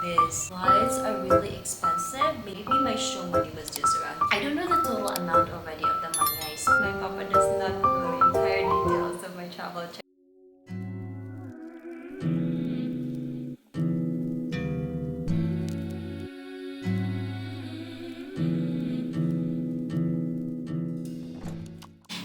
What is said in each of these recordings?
this. Flights are really expensive. Maybe my show money was just around. I don't know the total amount already of the money I spent. My papa does not know the entire details of my travel check.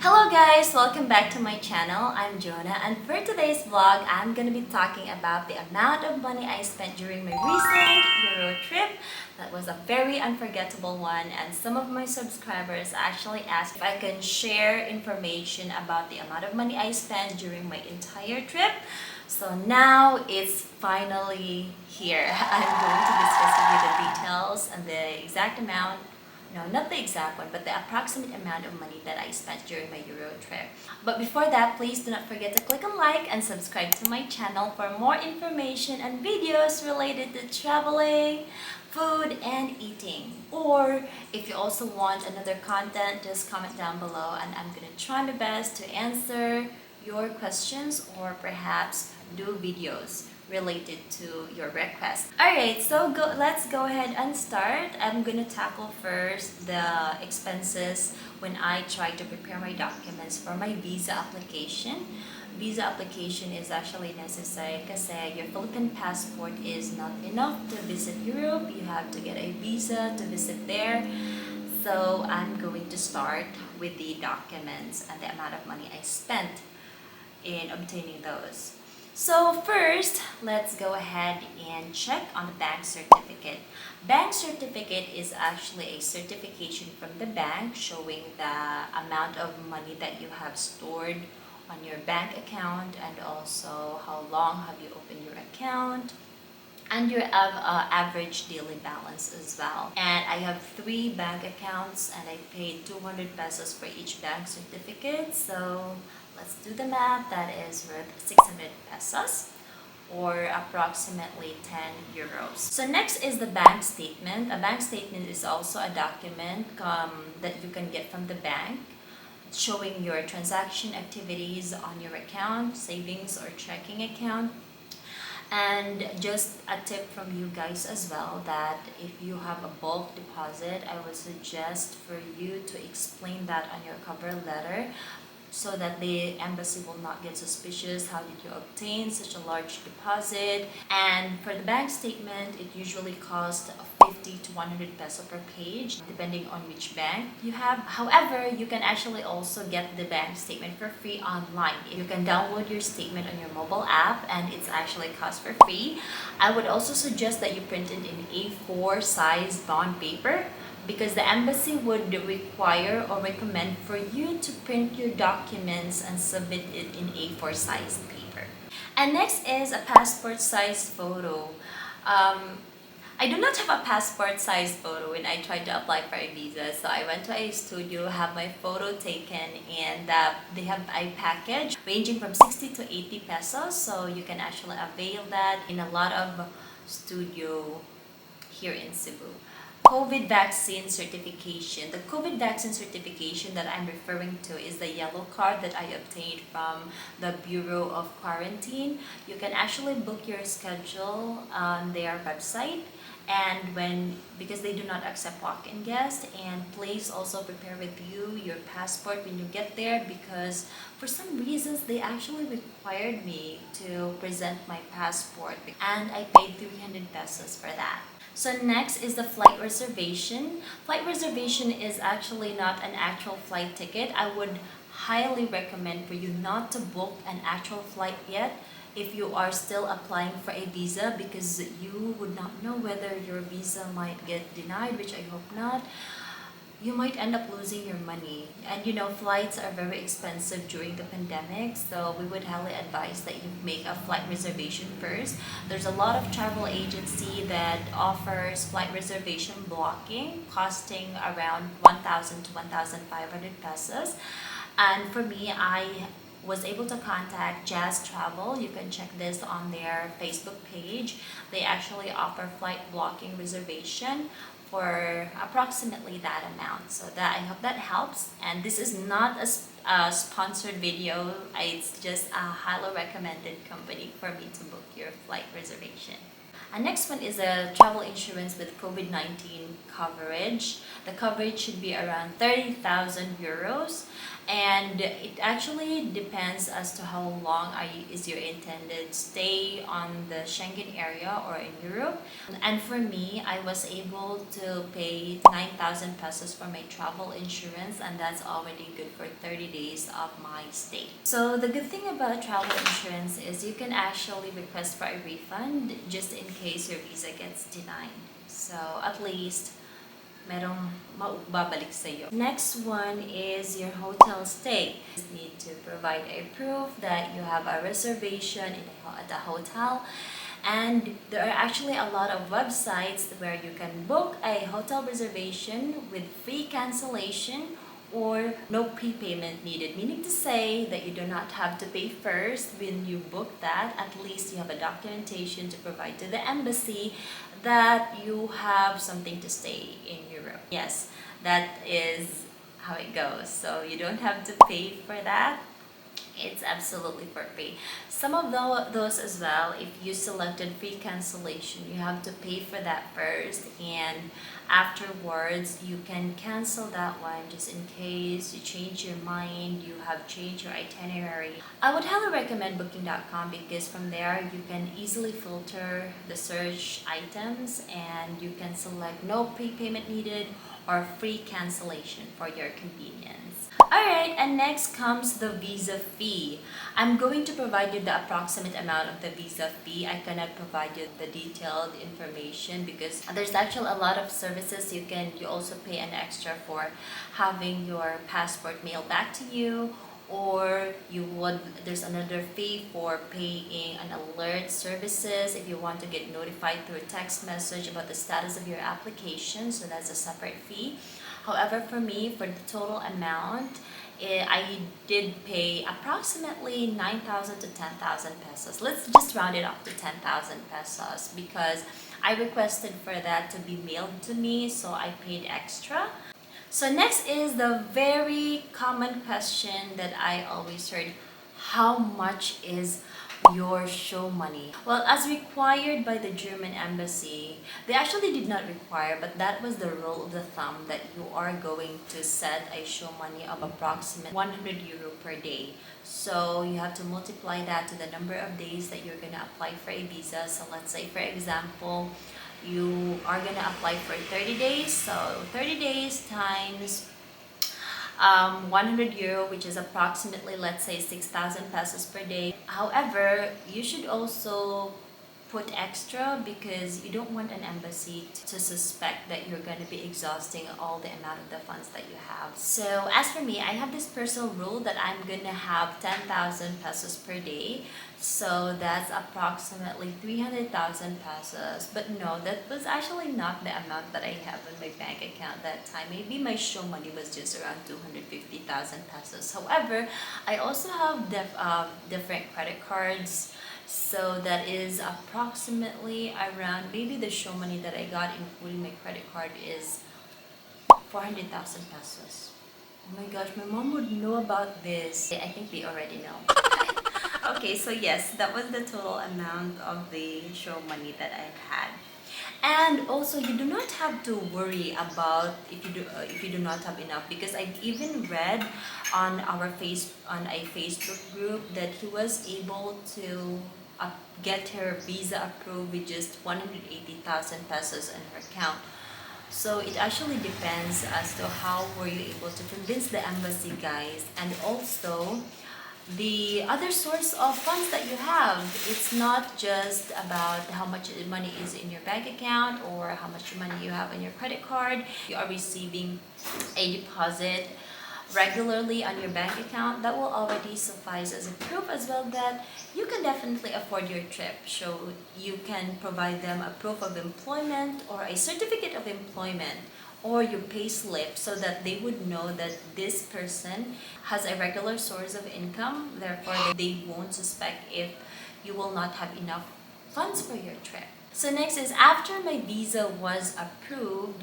Hello guys! Welcome back to my channel. I'm Jonah, and for today's vlog, I'm gonna be talking about the amount of money I spent during my recent Euro trip. That was a very unforgettable one, and some of my subscribers actually asked if I can share information about the amount of money I spent during my entire trip. So now it's finally here. I'm going to discuss with you the details and the exact amount. No, not the exact one, but the approximate amount of money that I spent during my Euro trip. But before that, please do not forget to click on like and subscribe to my channel for more information and videos related to traveling, food, and eating. Or if you also want another content, just comment down below and I'm gonna try my best to answer your questions or perhaps do videos related to your request. Alright, so let's go ahead and start. I'm gonna tackle first the expenses when I try to prepare my documents for my visa application. Visa application is actually necessary because your Philippine passport is not enough to visit Europe. You have to get a visa to visit there. So I'm going to start with the documents and the amount of money I spent in obtaining those. So first, let's go ahead and check on the bank certificate. Bank certificate is actually a certification from the bank showing the amount of money that you have stored on your bank account and also how long have you opened your account and your average daily balance as well. And I have 3 bank accounts and I paid 200 pesos for each bank certificate. So let's do the math. That is worth 600 pesos or approximately 10 euros. So next is the bank statement. A bank statement is also a document that you can get from the bank showing your transaction activities on your account, savings or checking account. And just a tip from you guys as well, that if you have a bulk deposit, I would suggest for you to explain that on your cover letter so that the embassy will not get suspicious. How did you obtain such a large deposit? And for the bank statement, it usually costs 50 to 100 peso per page depending on which bank you have. However, you can actually also get the bank statement for free online. You can download your statement on your mobile app and it's actually cost for free. I would also suggest that you print it in A4 size bond paper, because the embassy would require or recommend for you to print your documents and submit it in A4 size paper. And next is a passport size photo. I do not have a passport size photo when I tried to apply for a visa, so I went to a studio, have my photo taken, and they have a package ranging from 60 to 80 pesos, so you can actually avail that in a lot of studio here in Cebu. COVID vaccine certification. The COVID vaccine certification that I'm referring to is the yellow card that I obtained from the Bureau of Quarantine. You can actually book your schedule on their website, and because they do not accept walk-in guests, and please also prepare with you your passport when you get there, because for some reasons they actually required me to present my passport and I paid 300 pesos for that. So next is the flight reservation. Flight reservation is actually not an actual flight ticket. I would highly recommend for you not to book an actual flight yet if you are still applying for a visa, because you would not know whether your visa might get denied, which I hope not. You might end up losing your money. And you know, flights are very expensive during the pandemic, so we would highly advise that you make a flight reservation first. There's a lot of travel agency that offers flight reservation blocking costing around 1,000 to 1,500 pesos. And for me, I was able to contact Jazz Travel. You can check this on their Facebook page. They actually offer flight blocking reservation for approximately that amount. So that, I hope that helps. And this is not a sponsored video. It's just a highly recommended company for me to book your flight reservation. And next one is a travel insurance with COVID-19 coverage. The coverage should be around 30,000 euros, and it actually depends as to how long is your intended stay on the Schengen area or in Europe. And for me, I was able to pay 9,000 pesos for my travel insurance, and that's already good for 30 days of my stay. So the good thing about travel insurance is you can actually request for a refund just in case your visa gets denied. So at least merong babalik sa iyo. Next one is your hotel stay. You need to provide a proof that you have a reservation at a hotel. And there are actually a lot of websites where you can book a hotel reservation with free cancellation or no prepayment needed, meaning to say that you do not have to pay first when you book that. At least you have a documentation to provide to the embassy that you have something to stay in Europe. Yes, that is how it goes. So you don't have to pay for that. It's absolutely for free. Some of those as well, if you selected free cancellation, you have to pay for that first, and afterwards you can cancel that one just in case you change your mind, you have changed your itinerary. I would highly recommend booking.com because from there you can easily filter the search items and you can select no prepayment needed or free cancellation for your convenience. Alright, and next comes the visa fee. I'm going to provide you the approximate amount of the visa fee. I cannot provide you the detailed information because there's actually a lot of services you also pay an extra for having your passport mailed back to you, or there's another fee for paying an alert services if you want to get notified through a text message about the status of your application, so that's a separate fee. However, for me, for the total amount, I did pay approximately 9,000 to 10,000 pesos. Let's just round it up to 10,000 pesos because I requested for that to be mailed to me, so I paid extra. So next is the very common question that I always heard: how much is your show money? Well, as required by the German embassy, they actually did not require, but that was the rule of the thumb, that you are going to set a show money of approximately 100 euro per day. So you have to multiply that to the number of days that you're gonna apply for a visa. So let's say, for example, you are gonna apply for 30 days. So 30 days times 100 euro, which is approximately, let's say, 6,000 pesos per day. However, you should also put extra because you don't want an embassy to suspect that you're going to be exhausting all the amount of the funds that you have. So as for me, I have this personal rule that I'm going to have 10,000 pesos per day. So that's approximately 300,000 pesos. But no, that was actually not the amount that I have in my bank account that time. Maybe my show money was just around 250,000 pesos. However, I also have different credit cards. So that is approximately around, maybe the show money that I got including my credit card is 400,000 pesos. Oh my gosh, my mom would know about this. I think they already know. Okay, so yes, that was the total amount of the show money that I had. And also, you do not have to worry about if you do not have enough, because I've even read on a Facebook group that he was able to get her visa approved with just 180,000 pesos in her account. So it actually depends as to how were you able to convince the embassy, guys, and also the other source of funds that you have. It's not just about how much money is in your bank account or how much money you have on your credit card. You are receiving a deposit regularly on your bank account. That will already suffice as a proof as well that you can definitely afford your trip. So you can provide them a proof of employment or a certificate of employment or your pay slip, so that they would know that this person has a regular source of income. Therefore, they won't suspect if you will not have enough funds for your trip. So next is, after my visa was approved,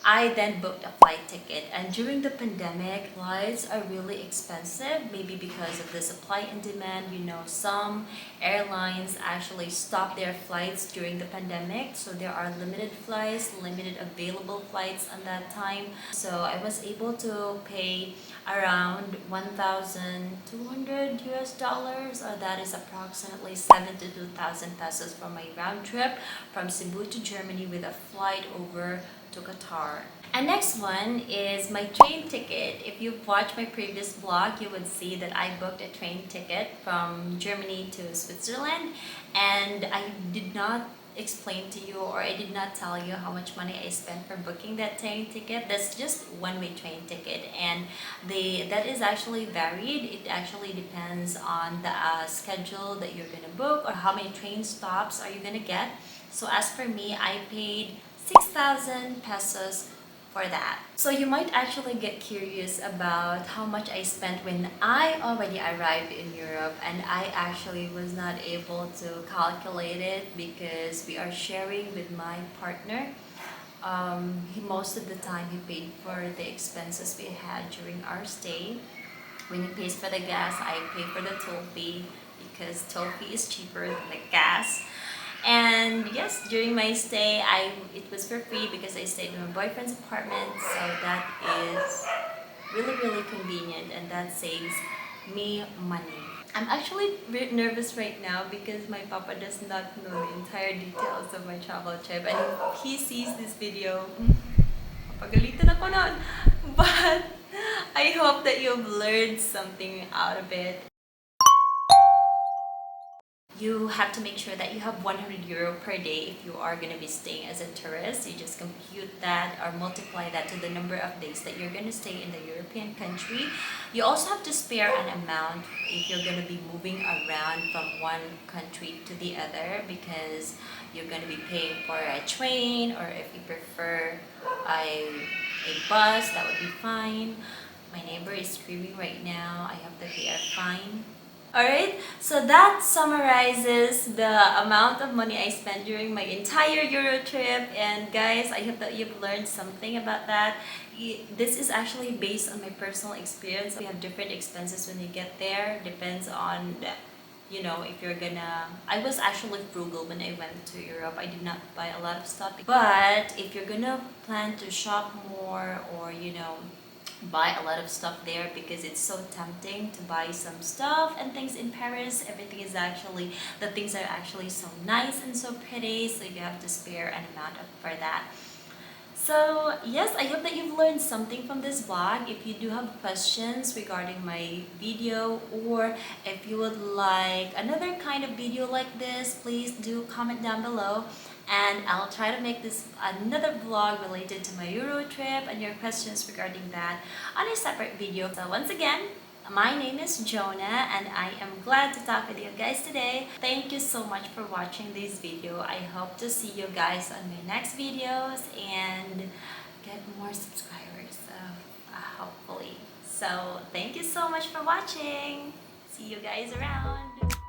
I then booked a flight ticket, and during the pandemic, flights are really expensive, maybe because of the supply and demand. You know, some airlines actually stopped their flights during the pandemic, so there are limited flights, limited available flights at that time. So I was able to pay around 1,200 US dollars, or that is approximately 72,000 pesos for my round trip from Cebu to Germany with a flight over to Qatar. And next one is my train ticket. If you've watched my previous vlog, you would see that I booked a train ticket from Germany to Switzerland, and I did not explain to you, or I did not tell you how much money I spent for booking that train ticket. That's just one-way train ticket, and that is actually varied. It actually depends on the schedule that you're gonna book, or how many train stops are you gonna get. So as for me, I paid 6,000 pesos for that. So you might actually get curious about how much I spent when I already arrived in Europe, and I actually was not able to calculate it because we are sharing with my partner. Most of the time he paid for the expenses we had during our stay. When he pays for the gas, I pay for the toll fee because toll fee is cheaper than the gas. And yes, during my stay, it was for free because I stayed in my boyfriend's apartment, so that is really convenient, and that saves me money. I'm actually a bit nervous right now because my papa does not know the entire details of my travel trip, and if he sees this video, papagalitan ako nun. But I hope that you've learned something out of it. You have to make sure that you have 100 euro per day if you are going to be staying as a tourist. You just compute that or multiply that to the number of days that you're going to stay in the European country. You also have to spare an amount if you're going to be moving around from one country to the other, because you're going to be paying for a train, or if you prefer a bus, that would be fine. My neighbor is screaming right now. I hope that they are fine. Alright, so that summarizes the amount of money I spent during my entire Euro trip. And guys, I hope that you've learned something about that. This is actually based on my personal experience. We have different expenses when you get there. Depends on, you know, if you're gonna... I was actually frugal when I went to Europe. I did not buy a lot of stuff. But if you're gonna plan to shop more, or, you know, buy a lot of stuff there, because it's so tempting to buy some stuff and things in Paris. Everything is actually, the things are actually so nice and so pretty, so you have to spare an amount for that. So yes, I hope that you've learned something from this vlog. If you do have questions regarding my video, or if you would like another kind of video like this, please do comment down below, and I'll try to make this another vlog related to my Euro trip and your questions regarding that on a separate video. So once again, my name is Jonah, and I am glad to talk with you guys today. Thank you so much for watching this video. I hope to see you guys on my next videos and get more subscribers, hopefully. So thank you so much for watching. See you guys around.